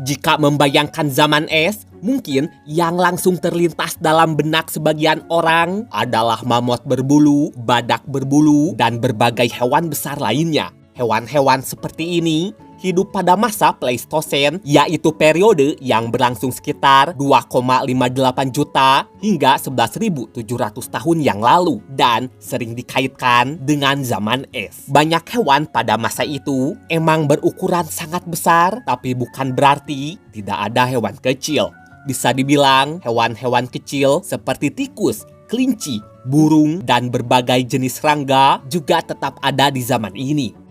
Jika membayangkan zaman es, mungkin yang langsung terlintas dalam benak sebagian orang adalah mamut berbulu, badak berbulu, dan berbagai hewan besar lainnya. Hewan-hewan seperti ini hidup pada masa Pleistosen, yaitu periode yang berlangsung sekitar 2,58 juta hingga 11.700 tahun yang lalu dan sering dikaitkan dengan zaman es. Banyak hewan pada masa itu emang berukuran sangat besar, tapi bukan berarti tidak ada hewan kecil. Bisa dibilang hewan-hewan kecil seperti tikus, kelinci, burung, dan berbagai jenis serangga juga tetap ada di zaman ini.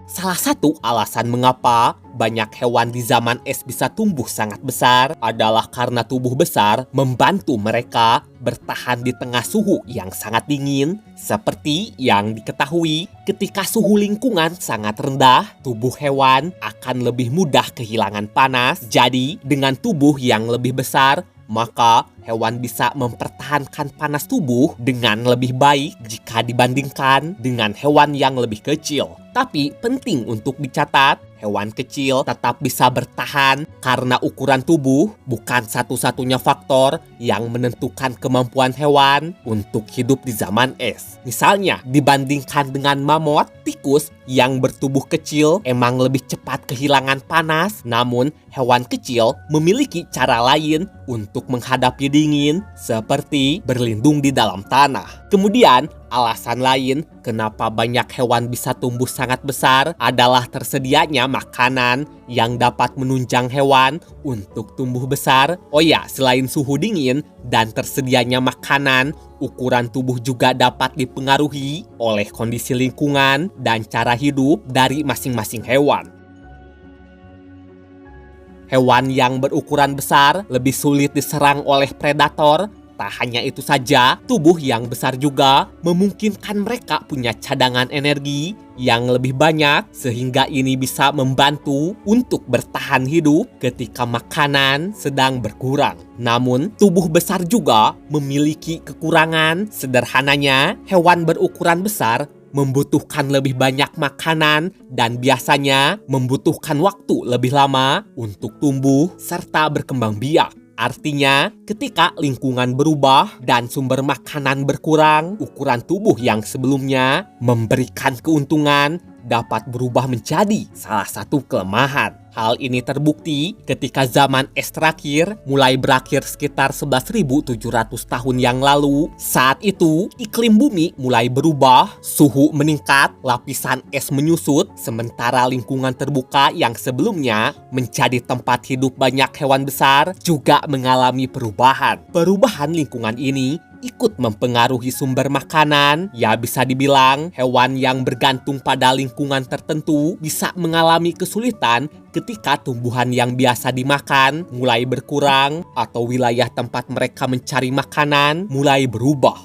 Salah satu alasan mengapa banyak hewan di zaman es bisa tumbuh sangat besar adalah karena tubuh besar membantu mereka bertahan di tengah suhu yang sangat dingin. Seperti yang diketahui, ketika suhu lingkungan sangat rendah, tubuh hewan akan lebih mudah kehilangan panas. Jadi, dengan tubuh yang lebih besar, maka hewan bisa mempertahankan panas tubuh dengan lebih baik jika dibandingkan dengan hewan yang lebih kecil. Tapi penting untuk dicatat, hewan kecil tetap bisa bertahan karena ukuran tubuh bukan satu-satunya faktor yang menentukan kemampuan hewan untuk hidup di zaman es. Misalnya, dibandingkan dengan mamut, tikus yang bertubuh kecil emang lebih cepat kehilangan panas, namun hewan kecil memiliki cara lain untuk menghadapi dingin, seperti berlindung di dalam tanah. Kemudian, alasan lain kenapa banyak hewan bisa tumbuh sangat besar adalah tersedianya makanan yang dapat menunjang hewan untuk tumbuh besar. Oh ya, selain suhu dingin dan tersedianya makanan, ukuran tubuh juga dapat dipengaruhi oleh kondisi lingkungan dan cara hidup dari masing-masing hewan. Hewan yang berukuran besar lebih sulit diserang oleh predator. Tak hanya itu saja, tubuh yang besar juga memungkinkan mereka punya cadangan energi yang lebih banyak, sehingga ini bisa membantu untuk bertahan hidup ketika makanan sedang berkurang. Namun, tubuh besar juga memiliki kekurangan. Sederhananya, hewan berukuran besar membutuhkan lebih banyak makanan dan biasanya membutuhkan waktu lebih lama untuk tumbuh serta berkembang biak. Artinya, ketika lingkungan berubah dan sumber makanan berkurang, ukuran tubuh yang sebelumnya memberikan keuntungan dapat berubah menjadi salah satu kelemahan. Hal ini terbukti ketika zaman es terakhir mulai berakhir sekitar 11.700 tahun yang lalu. Saat itu, iklim bumi mulai berubah, suhu meningkat, lapisan es menyusut, sementara lingkungan terbuka yang sebelumnya menjadi tempat hidup banyak hewan besar juga mengalami perubahan. Perubahan lingkungan ini ikut mempengaruhi sumber makanan. Ya, bisa dibilang hewan yang bergantung pada lingkungan tertentu bisa mengalami kesulitan ketika tumbuhan yang biasa dimakan mulai berkurang atau wilayah tempat mereka mencari makanan mulai berubah.